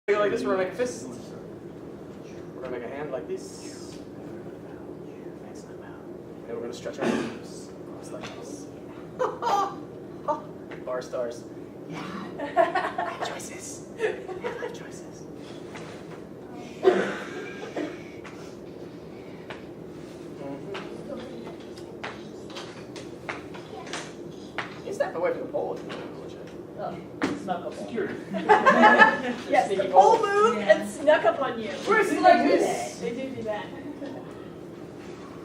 Go like this, we're gonna make a fist. We're gonna make a hand like this. And we're gonna stretch our arms just like this. Bar stars. Yeah. Life choices. Yeah, life choices. You step away from the pole. Oh, snuck up security. Yes, the pole moved and snuck up on you. Where's the like this? They do that.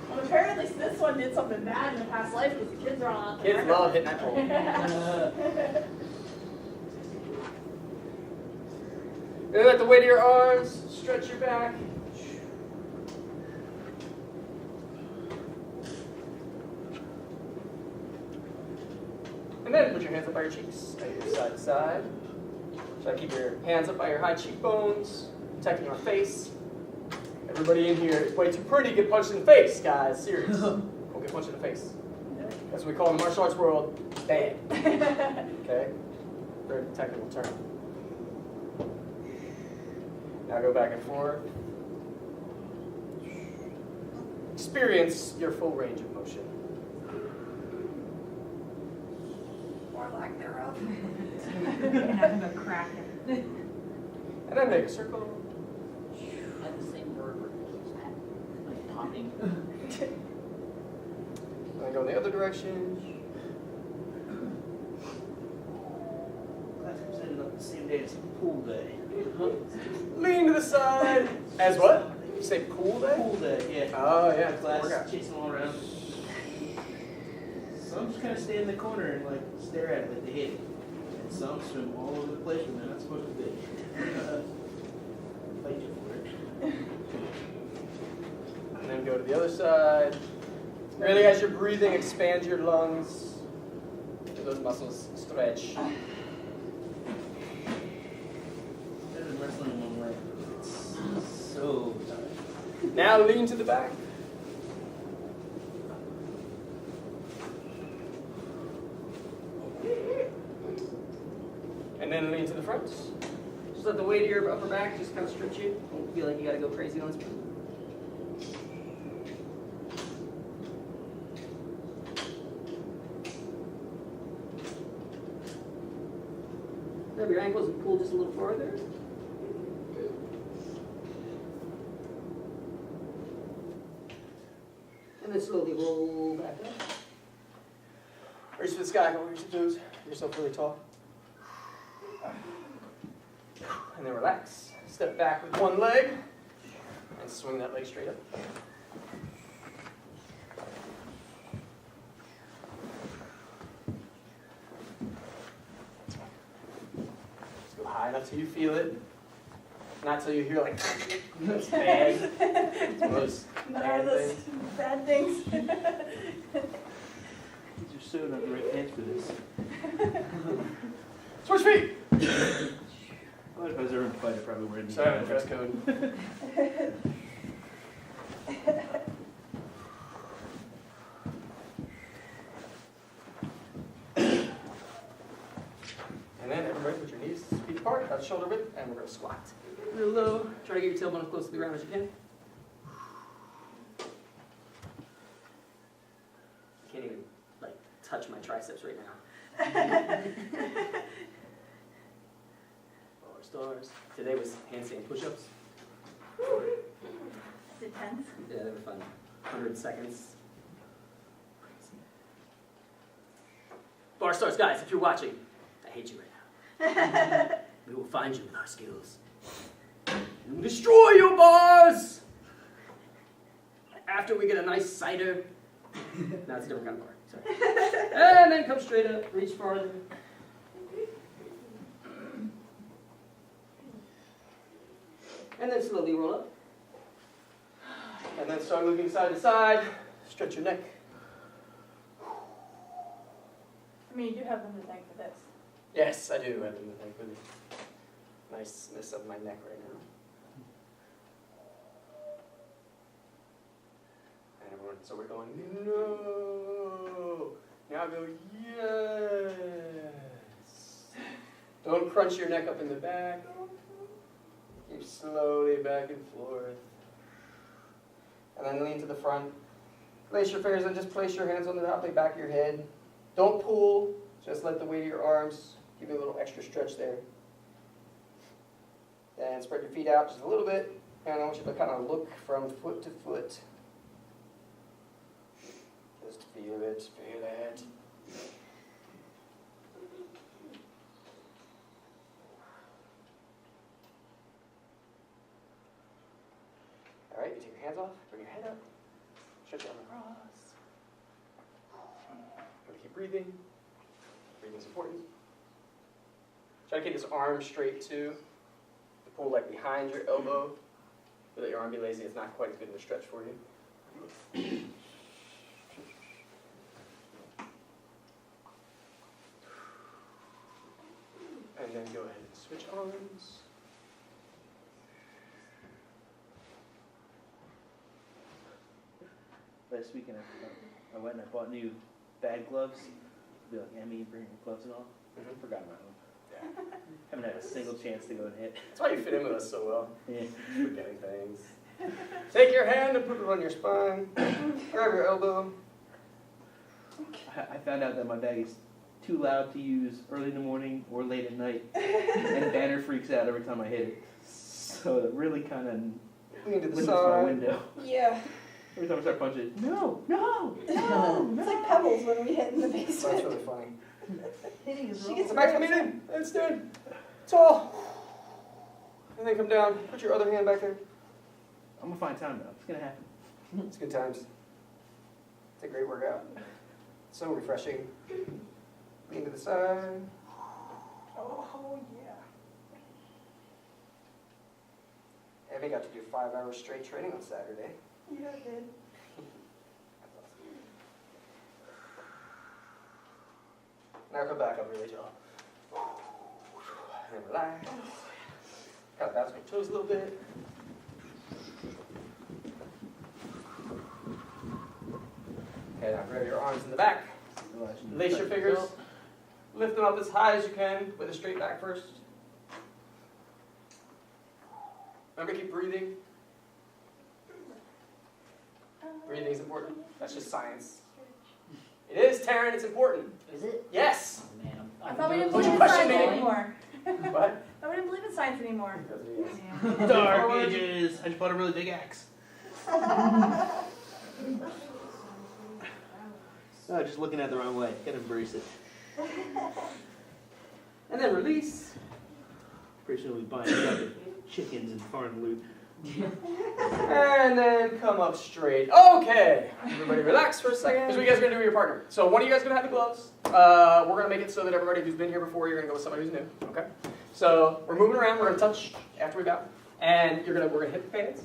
Well, apparently this one did something bad in the past life because the kids are all out there. Kids love hitting that pole. And let the weight of your arms stretch your back. And then put your hands up by your cheeks, side to side. Try to keep your hands up by your high cheekbones, protecting our face. Everybody in here is way too pretty to get punched in the face, guys. Serious. Don't get punched in the face. That's what we call in the martial arts world, bad. Okay? Very technical term. Now go back and forth. Experience your full range of motion. Or lack thereof. Having a crack. And then make a circle. At the same word, like popping. And then go in the other direction. Class presented on the same day as pool day. Lean to the side. As what? You say pool day? Pool day, yeah. Oh, yeah. Class chasing them all around. Some just kind of stay in the corner and like stare at it like they hate it. And some swim all over the place when they're not supposed to be. Fight you for it. And then go to the other side. Really, as you're breathing, expand your lungs. Let those muscles stretch. Better than wrestling one way. It's so tired. Now lean to the back. And then lean to the front. Just let the weight of your upper back just kind of stretch you. Don't feel like you gotta go crazy on this one. Grab your ankles and pull just a little farther. And then slowly roll back up. Reach for the sky, go reach the toes. Get yourself really tall. And then relax. Step back with one leg and swing that leg straight up. Just go high enough till you feel it. Not till you hear like that's bad. It's one of those bad things. Bad things. You're so not the right pants for this. Switch feet! Well, if I was ever in a fight, I'd probably wear these. Sorry, dress code. And then everybody put your knees feet apart, about shoulder width, and we're going to squat. Real low. Try to get your tailbone as close to the ground as you can. Can't even like touch my triceps right now. Bar stars. Today was handstand push-ups. Is it tense? Yeah, they were fun. 100 seconds. Bar stars, guys, if you're watching, I hate you right now. We will find you with our skills. We will destroy you, bars! After we get a nice cider. No, it's a different kind of bar. Sorry. And then come straight up, reach farther. And then slowly roll up. And then start moving side to side. Stretch your neck. I mean, you do have them to thank for this. Yes, I do have them to thank for the niceness of my neck right now. And everyone, so we're going, no. Now go, yes. Don't crunch your neck up in the back. slowly back and forth. And then lean to the front. Place your fingers and just place your hands on the top of the back of your head. Don't pull, just let the weight of your arms give you a little extra stretch there. Then spread your feet out just a little bit, and I want you to kind of look from foot to foot. Just feel it, feel it. All right, you take your hands off, bring your head up, stretch your arm across. I'm gonna keep breathing. Breathing's important. Try to keep this arm straight too. Pull like behind your elbow. So let your arm be lazy. It's not quite as good of a stretch for you. And then go ahead and switch arms. Last weekend I went and I bought new bag gloves. Be like, Emmy, bring your gloves and all. Forgot about them. Yeah. Haven't had a single chance to go and hit. That's why you fit in with us so well. Yeah. Forgetting things. Take your hand and put it on your spine. Grab your elbow. I found out that my bag is too loud to use early in the morning or late at night. And Banner freaks out every time I hit it. So it really kind of Lean to the limits my side. window. Yeah. Every time I start punching it, no. It's like pebbles when we hit in the That's basement. really funny. Hitting is She wrong. gets Come back to the meeting. That's good. Tall. And then come down. Put your other hand back there. I'm gonna find time though. It's gonna happen. It's good times. It's a great workout. So refreshing. Lean to the side. Oh, yeah. Abby got to do 5 hours straight training on Saturday. Yeah, I did. Now come back up really tall. And relax. Kind of bounce my toes a little bit. Okay, now grab your arms in the back. Lace your fingers. Lift them up as high as you can with a straight back first. Remember, keep breathing. Breathing is important. That's just science. It is, Taryn. It's important. Is it? Yes. Oh, man, I thought we didn't What's believe your in question, science Nate? anymore. What? I thought we didn't believe in science anymore. Because it is. Yeah. Dark ages. I just bought a really big axe. Oh, just looking at it the wrong way. Gotta embrace it. And then release. Pretty soon we'll be buying fucking chickens and foreign loot. And then come up straight. Okay. Everybody relax for a second. Here's what you guys are going to do with your partner. So one of you guys is going to have the gloves. We're going to make it so that everybody who's been here before, you're going to go with somebody who's new. Okay? So we're moving around. We're going to touch after we bow. And we're going to hit the fans.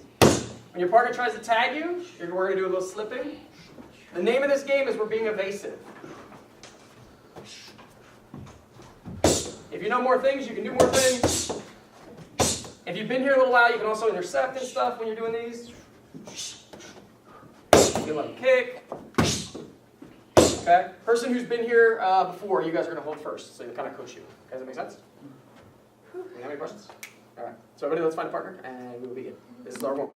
When your partner tries to tag you, we're going to do a little slipping. The name of this game is we're being evasive. If you know more things, you can do more things. If you've been here a little while, you can also intercept and stuff when you're doing these. You can let them kick. Okay? Person who's been here before, you guys are going to hold first, so you'll kind of coach you. Okay, does that make sense? Do you have any questions? All right. So everybody, let's find a partner, and we will begin. This is our one.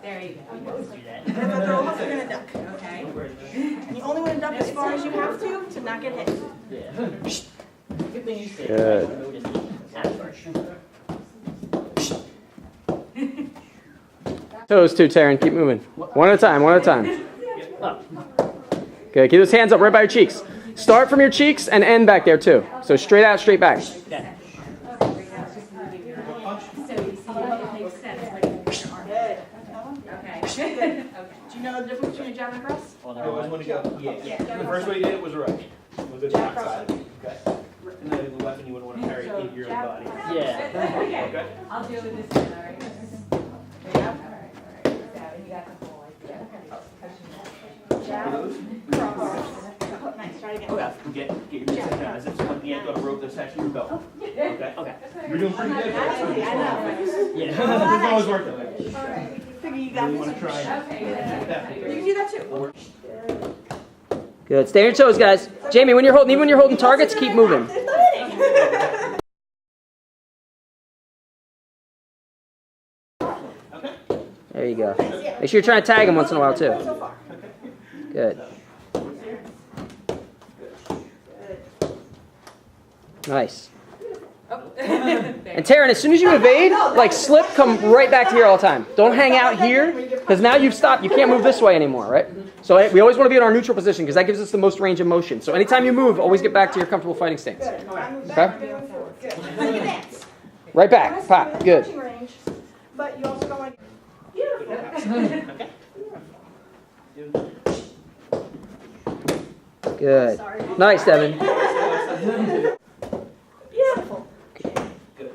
There you go. Do that. And then they're also gonna duck. Okay. And you only want to duck as far as you have to not get hit. Yeah. Good thing you said. Good. I noticed it at first. Toes too, Taryn. Keep moving. One at a time, one at a time. Up. Okay, keep those hands up right by your cheeks. Start from your cheeks and end back there too. So straight out, straight back. Okay. So you see, it makes sense, like, with your arm. Okay. Do you know the difference between a jab and cross? Well, I never always mind. want to go. Yeah. Yeah. The first way you did it was right. Was the Jab, top cross. side. Okay. And then the weapon you wouldn't want to carry in your body. Yeah. Okay. Okay. I'll do it with this one, all right? There you go. All right. So, and you got the whole idea. Jab, cross. Nice, try again. Okay. Get your knees down as if someone yank on a rope that's attached to your belt. Okay. Okay. You're doing pretty good. I know. Yeah. It's always worked that way. All right. Figure maybe you got Really this want to one. try Okay, that. You can do that too. Good. Good. Stay on your toes, guys. Jamie, even when you're holding targets, keep moving. There's no hitting. Okay. There you go. Make sure you're trying to tag him once in a while, too. So far. Good. Nice. And Taryn, as soon as you evade, like slip, come right back to here all the time. Don't hang out here, because now you've stopped. You can't move this way anymore, right? So we always want to be in our neutral position, because that gives us the most range of motion. So anytime you move, always get back to your comfortable fighting stance. Good. I move Okay? back, I'm going forward. Good. Like a dance. Right back. Pop. Within Good. punching range, but you also don't want to... Beautiful. Okay. Good. Nice, Devin. Beautiful. Good.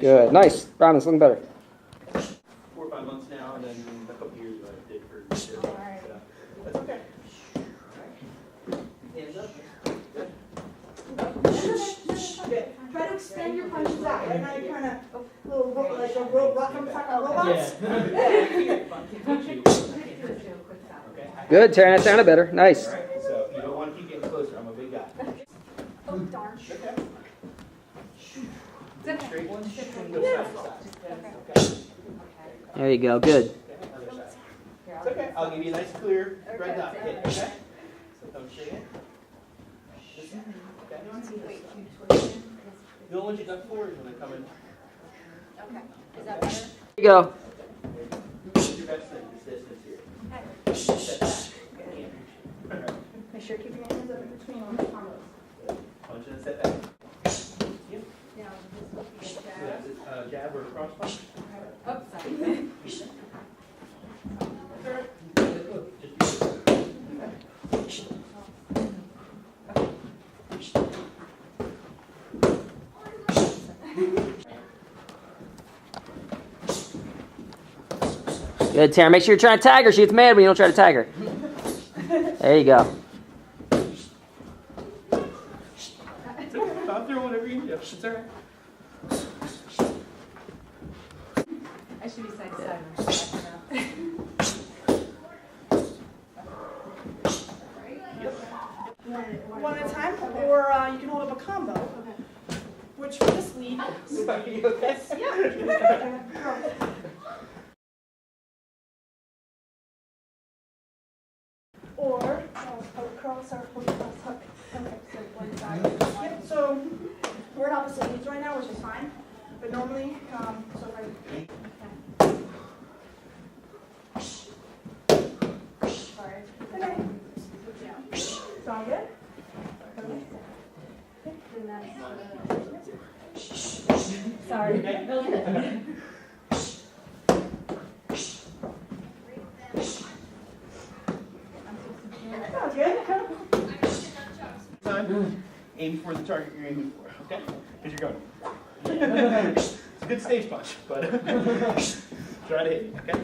Good. Nice. Browman's looking better. 4 or 5 months now, and then a couple years ago I did for this year. So that's okay. Hands up. Good. Try to extend your punches out. Right now you're kind of like a rock on top of robots. Good, Taryn. That sounded better. Nice. All right. So you don't want to keep getting closer. I'm a big guy. Oh, darn. Okay. Straight one. Beautiful. There you go. Good. Other side. It's okay. I'll give you a nice clear red dot hit. Okay. So don't shake it. Listen. Okay. You don't want you duck forward when they come in. Okay. Is that better? There you go. What's your best thing? This distance here. Step back. All right. Make sure you keep your hands up in between on the combos. Punch and step back. Yep. Now, this will be a Yeah, jab. it's a jab or a cross punch. Oh, sorry. Good, Taryn. Make sure you're trying to tag her. She gets mad when you don't try to tag her. There you go. Stop there whenever you do. It's all right. I should be side to side. One at a time, or you can hold up a combo. Which for this lead, Sorry, you okay? yeah. Or cross or cross hook. Okay, so one side. Yep. So we're in opposite leads right now, which is fine. But normally, so if I. Sorry. Okay. Sound good? And that's, sorry. Sounds good. Time. Aim for the target you're aiming for, okay? Because you're going. It's a good stage punch, but try to hit it, okay?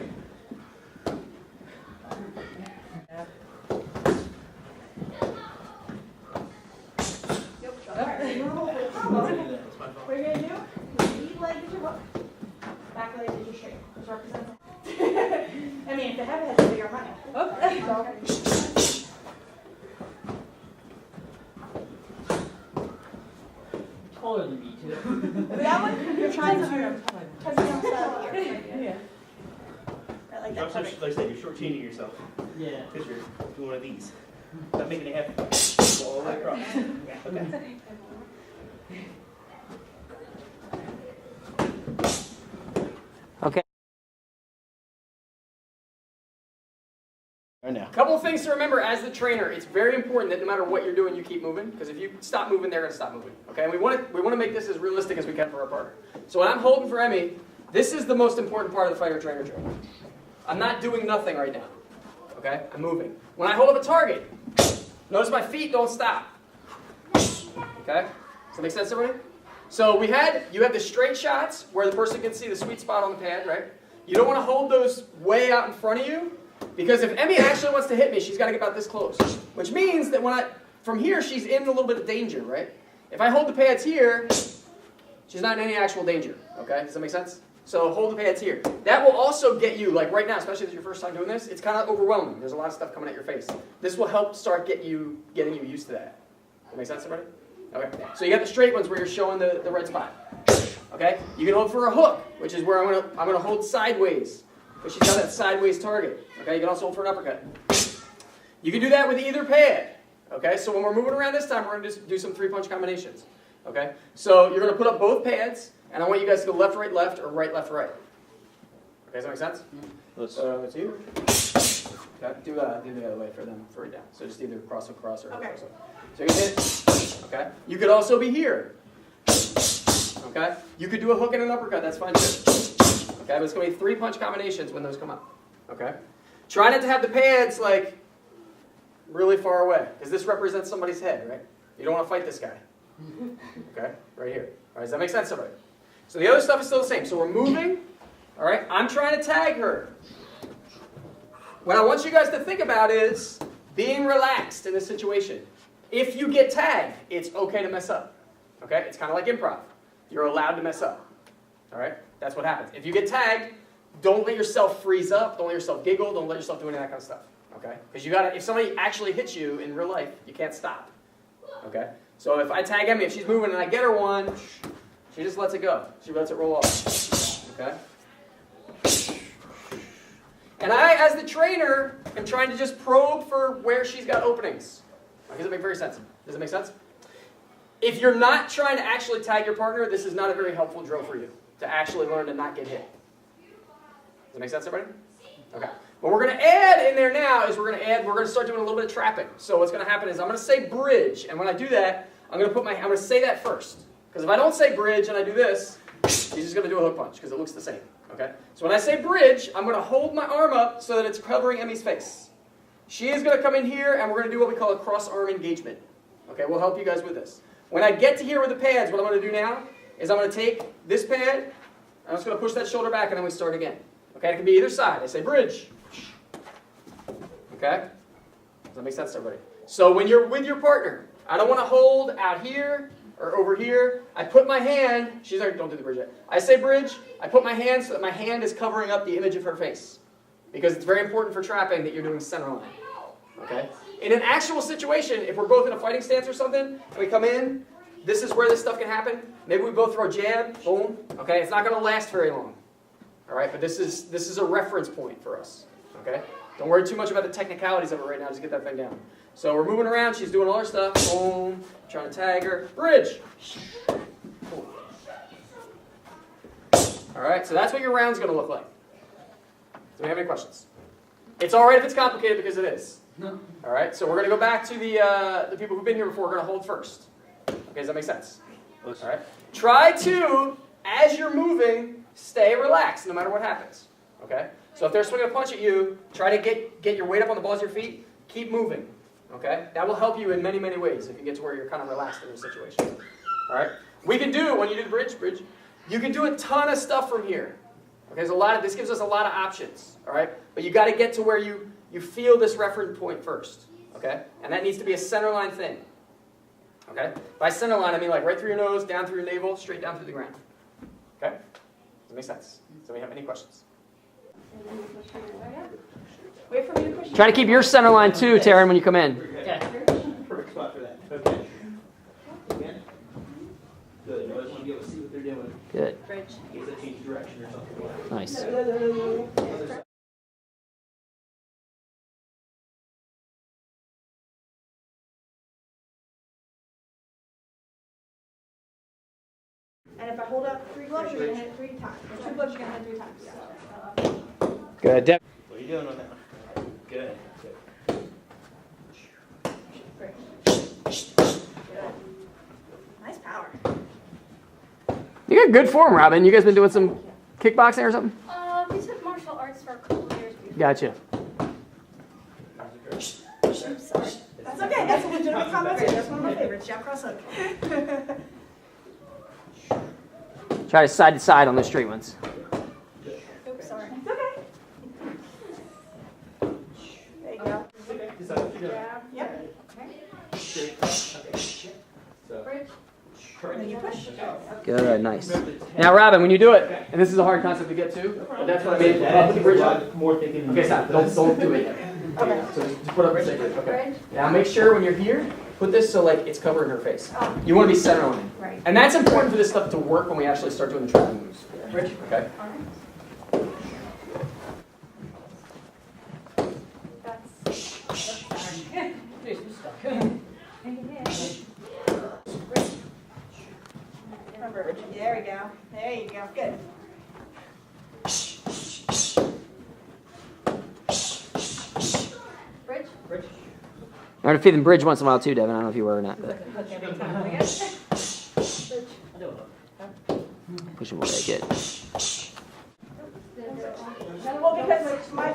Alright, you're gonna hold the combo. What you're gonna do is lead leg is your hook, back leg is your straight. Which represents. I mean, if the heavy has a bigger money. So, Taller than me, too. that one, you're trying to touch the outside here. Yeah. Right, like Like that. Perfect. I said, you're shortchanging yourself Yeah. because you're doing one of these. Not making it happen. Go all the way across. Okay. Okay. Right now. Couple of things to remember as the trainer. It's very important that no matter what you're doing, you keep moving. Because if you stop moving, they're going to stop moving. Okay, and we want to make this as realistic as we can for our partner. So when I'm holding for Emmy, this is the most important part of the fighter trainer training. I'm not doing nothing right now. Okay, I'm moving. When I hold up a target, notice my feet don't stop. Okay, does that make sense, everybody? So you have the straight shots where the person can see the sweet spot on the pad, right? You don't want to hold those way out in front of you. Because if Emmy actually wants to hit me, she's got to get about this close. Which means that from here, she's in a little bit of danger, right? If I hold the pads here, she's not in any actual danger, okay? Does that make sense? So hold the pads here. That will also get you, like right now, especially if it's your first time doing this, it's kind of overwhelming. There's a lot of stuff coming at your face. This will help start getting you used to that. Does that make sense, everybody? Okay. So you got the straight ones where you're showing the red spot. Okay? You can hold for a hook, which is where I'm gonna hold sideways. But she's got that sideways target. Okay? You can also hold for an uppercut. You can do that with either pad. Okay? So when we're moving around this time, we're gonna just do some 3-punch combinations. Okay? So you're gonna put up both pads. And I want you guys to go left, right, or right, left, right. Okay, does that make sense? Let's you. Okay, do the other way for them, for right down. So just either cross or cross or cross. So you hit. Okay. You could also be here. Okay. You could do a hook and an uppercut. That's fine too. Okay, but it's going to be 3-punch combinations when those come up. Okay. Try not to have the pads like really far away, because this represents somebody's head, right? You don't want to fight this guy. Okay, right here. All right, does that make sense, everybody? So the other stuff is still the same. So we're moving. All right, I'm trying to tag her. What I want you guys to think about is being relaxed in this situation. If you get tagged, it's okay to mess up. Okay, it's kind of like improv. You're allowed to mess up. All right, that's what happens. If you get tagged, don't let yourself freeze up. Don't let yourself giggle. Don't let yourself do any of that kind of stuff. Okay, because you gotta. If somebody actually hits you in real life, you can't stop. Okay, so if I tag Emmy, if she's moving and I get her one. She just lets it go. She lets it roll off. Okay? And I, as the trainer, am trying to just probe for where she's got openings. Does it make very sense? Does it make sense? If you're not trying to actually tag your partner, this is not a very helpful drill for you to actually learn to not get hit. Does it make sense, everybody? Okay. What we're going to add in there now is we're going to start doing a little bit of trapping. So what's going to happen is I'm going to say bridge, and when I do that, I'm going to say that first. Because if I don't say bridge and I do this, she's just going to do a hook punch because it looks the same. Okay? So when I say bridge, I'm going to hold my arm up so that it's covering Emmy's face. She is going to come in here and we're going to do what we call a cross-arm engagement. Okay, we'll help you guys with this. When I get to here with the pads, what I'm going to do now is I'm going to take this pad, I'm just going to push that shoulder back and then we start again. Okay, it can be either side. I say bridge. Okay? Does that make sense to everybody? So when you're with your partner, I don't want to hold out here or over here. I put my hand, she's like, don't do the bridge yet. I say bridge, I put my hand so that my hand is covering up the image of her face. Because it's very important for trapping that you're doing center line. Okay? In an actual situation, if we're both in a fighting stance or something, and we come in, this is where this stuff can happen. Maybe we both throw a jab, boom. Okay? It's not going to last very long. Alright? But this is a reference point for us. Okay? Don't worry too much about the technicalities of it right now, just get that thing down. So we're moving around, she's doing all her stuff, boom, trying to tag her, bridge. Cool. All right, so that's what your round's going to look like. Do we have any questions? It's all right if it's complicated because it is. No. All right, so we're going to go back to the people who've been here before. We're going to hold first. Okay, does that make sense? All right. Try to, as you're moving, stay relaxed no matter what happens. Okay? So if they're swinging a punch at you, try to get your weight up on the balls of your feet. Keep moving. Okay? That will help you in many, many ways if you get to where you're kind of relaxed in your situation. All right? We can do, when you do the bridge, you can do a ton of stuff from here. Okay? This gives us a lot of options. All right? But you got to get to where you feel this reference point first. Okay? And that needs to be a center line thing. Okay? By center line, I mean like right through your nose, down through your navel, straight down through the ground. Okay? Does that make sense? So we have any questions? Wait for me to push. Try to keep your center line too, Taryn, when you come in. Okay. Perfect spot for that. Okay. Again. Good. You always want to be able to see what they're doing. Good. Bridge. In case they change direction or something. Nice. Other side. And if I hold up 3 gloves, you're going to hit it 3 times. Or 2 gloves, you're going to hit 3 times. Good. What are you doing on that one? Good. Nice power. You got good form, Robin. You guys been doing some kickboxing or something? We took martial arts for a couple of years before. Gotcha. Sorry. That's okay. That's a legitimate comment too. That's one of my favorites. Jab cross hook. Try to side on the straight ones. Oops, sorry. It's okay. There you go. Decide what you're doing. Yep. Straight. Good, nice. Now, Robin, when you do it, and this is a hard concept to get to, but that's what I made. Put the bridge up. More thinking. Okay, stop. Don't do it yet. Okay. So just put up the same bridge. Okay. Now make sure when you're here, put this so like it's covering her face. You want to be center on it. Right. And that's important for this stuff to work when we actually start doing the trapping moves. Bridge. Okay. There we go. There you go. Good. Bridge? I'm going to feed them bridge once in a while too, Devin. I don't know if you were or not. But push them away. Good. Well, because my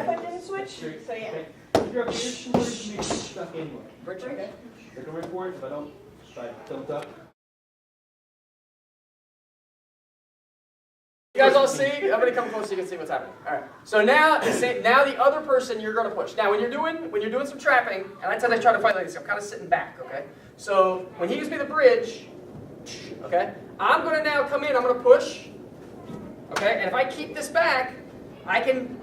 foot didn't switch, so yeah. If you're up here, shoulders may be stuck anyway. Bridge. Okay. They're going for it. If I don't, try to tilt up. You guys all see? I'm going to come close so you can see what's happening. All right. So now the other person you're going to push. Now when you're doing some trapping, and I tend to try to fight like this, I'm kind of sitting back. Okay. So when he gives me the bridge, okay, I'm going to now come in. I'm going to push. Okay. And if I keep this back, I can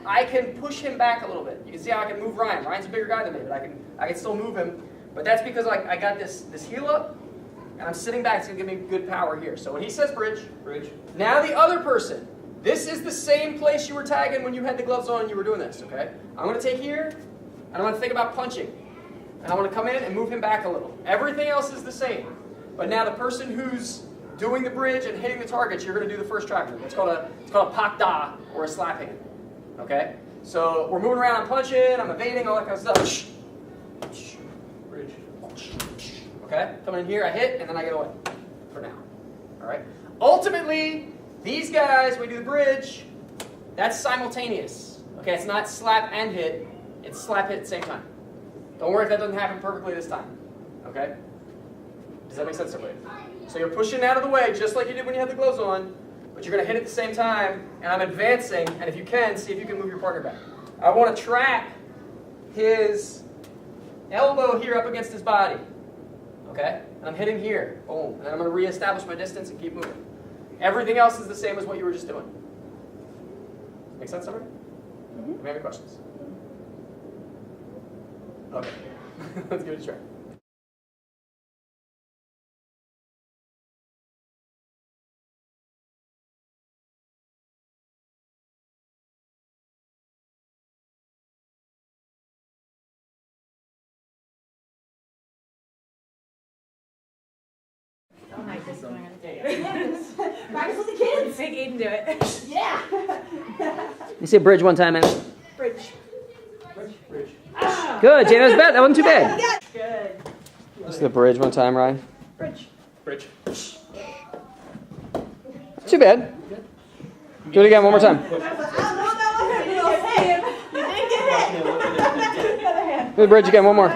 push him back a little bit. You can see how I can move Ryan. Ryan's a bigger guy than me, but I can still move him. But that's because I got this heel up, and I'm sitting back. It's going to give me good power here. So when he says bridge, now the other person, this is the same place you were tagging when you had the gloves on and you were doing this, okay? I'm going to take here, and I'm going to think about punching. And I want to come in and move him back a little. Everything else is the same. But now the person who's doing the bridge and hitting the targets, you're going to do the first trap move. It's called a pak da, or a slap hand. Okay? So we're moving around, I'm punching, I'm evading, all that kind of stuff. Bridge. Okay? Coming in here, I hit, and then I get away. For now. Alright? Ultimately, these guys, we do the bridge, that's simultaneous. Okay? It's not slap and hit, it's slap hit at the same time. Don't worry if that doesn't happen perfectly this time. Okay? Does that make sense to everybody? So you're pushing out of the way, just like you did when you had the gloves on, but you're going to hit at the same time, and I'm advancing, and if you can, see if you can move your partner back. I want to trap his elbow here up against his body. Okay? And I'm hitting here. Boom. And then I'm going to reestablish my distance and keep moving. Everything else is the same as what you were just doing. Make sense, everybody? Do you have any questions? Okay. Let's give it a try. Oh my, this is what I'm gonna do. Practice with the kids. Make Aiden do it. Yeah. You say bridge one time, man. Bridge. Bridge. Good, Jane. That was bad. That wasn't too bad. Good. Just the bridge one time, Ryan. Bridge. Bridge. Too bad. Do it again one more time. You didn't get hit. The other hand. Do the bridge again one more.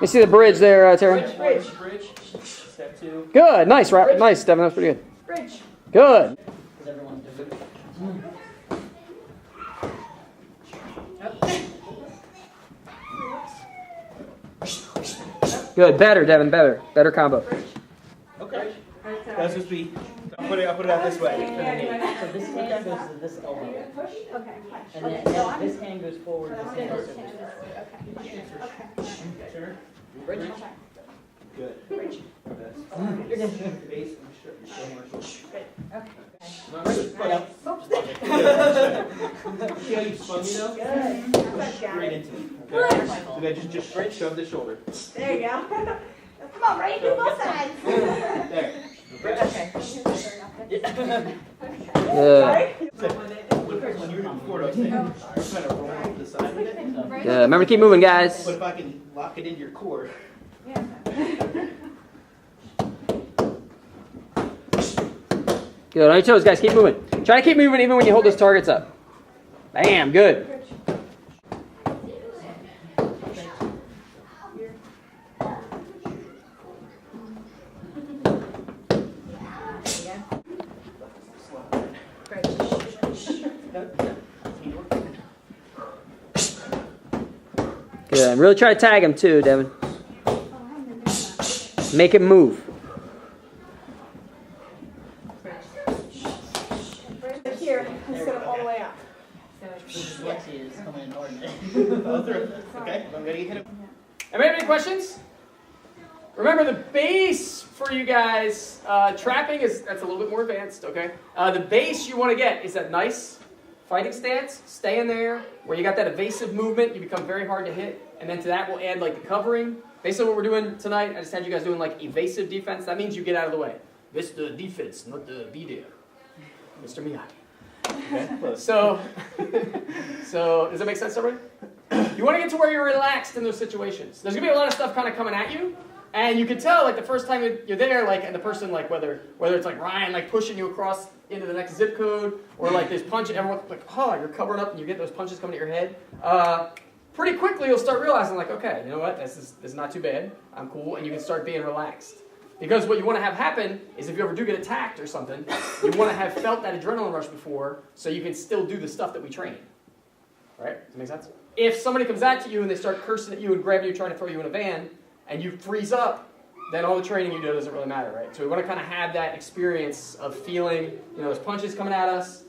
You see the bridge there, Terry? Bridge. Step 2. Good. Nice, right? Nice, Devin. That was pretty good. Bridge. Good. Because everyone's different. Good. Better, Devin. Better. Better combo. Okay. That's just be. I'll put it out this way. So this hand goes to this elbow. Okay. And then this hand goes forward, this hand goes forward. Sure. Bridge. Good. Base. See how you spun me though? Push straight into it. Okay? So then just shove the shoulder. There you go. Come on, Ray, do both sides. There. Okay. Good. When you were before, I was thinking, I'm trying to roll to the side with it. Good. Remember to keep moving, guys. But if I can lock it into your core. Good. On your toes, guys. Keep moving. Try to keep moving even when you hold those targets up. Bam. Good. Good. Really try to tag him too, Devin. Make it move. Here, instead of all the way up. Dyslexia is coming in hard. Follow through. Okay, I'm gonna get hit. Anybody have any questions? Remember the base for you guys, trapping that's a little bit more advanced, okay? The base you want to get is that nice fighting stance, stay in there, where you got that evasive movement, you become very hard to hit, and then to that we'll add like the covering. Basically what we're doing tonight, I just had you guys doing like evasive defense. That means you get out of the way. This the defense, not the be there. Mr. Miyagi. Okay. So does that make sense, everybody? You want to get to where you're relaxed in those situations. There's going to be a lot of stuff kind of coming at you, and you can tell, like, the first time you're there, like, and the person, like, whether it's, like, Ryan, like, pushing you across into the next zip code, or, like, this punch, and everyone's like, oh, you're covering up, and you get those punches coming at your head. Pretty quickly, you'll start realizing, like, okay, you know what, this is not too bad. I'm cool, and you can start being relaxed. Because what you want to have happen is if you ever do get attacked or something, you want to have felt that adrenaline rush before so you can still do the stuff that we train. Right? Does that make sense? If somebody comes at you and they start cursing at you and grabbing you, trying to throw you in a van, and you freeze up, then all the training you do doesn't really matter, right? So we want to kind of have that experience of feeling, those punches coming at us.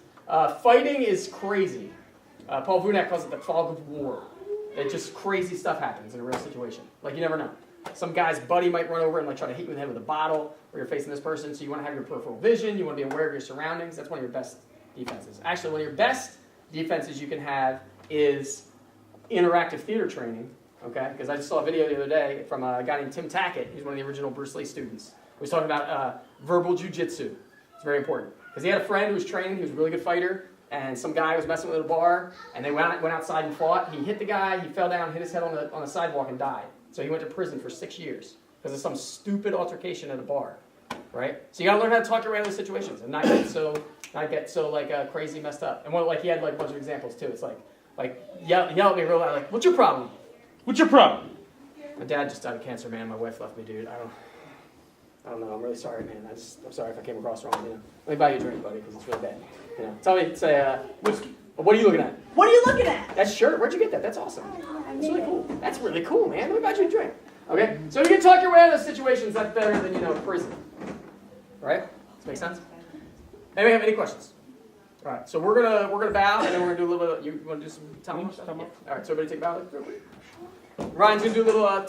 Fighting is crazy. Paul Vunak calls it the fog of war. It just crazy stuff happens in a real situation. Like, you never know. Some guy's buddy might run over and like try to hit you in the head with a bottle, or you're facing this person, so you want to have your peripheral vision, you want to be aware of your surroundings. That's one of your best defenses. Actually, one of your best defenses you can have is interactive theater training, okay? Because I just saw a video the other day from a guy named Tim Tackett. He's one of the original Bruce Lee students. He was talking about verbal jujitsu. It's very important. Because he had a friend who was training, he was a really good fighter, and some guy was messing with him at a bar, and they went outside and fought. He hit the guy, he fell down, hit his head on the sidewalk, and died. So he went to prison for 6 years because of some stupid altercation at a bar, right? So you got to learn how to talk your way out of those situations and not get so like crazy messed up. And he had like a bunch of examples too. It's like yell at me real loud, like, "What's your problem? What's your problem?" My dad just died of cancer, man. My wife left me, dude. I don't know. I'm really sorry, man. I'm sorry if I came across wrong. Let me buy you a drink, buddy, because it's really bad. Tell me, whiskey. What are you looking at? What are you looking at? That shirt. Where'd you get that? That's awesome. That's really cool. That's really cool, man. Let me buy you a drink. Okay? So you can talk your way out of those situations. That's better than, prison. Right? Does that make sense? Anybody have any questions? All right. So we're gonna bow, and then we're gonna do a little bit. You want to do some time stuff? All right. So everybody take a bow real quick. Ryan's gonna do a little.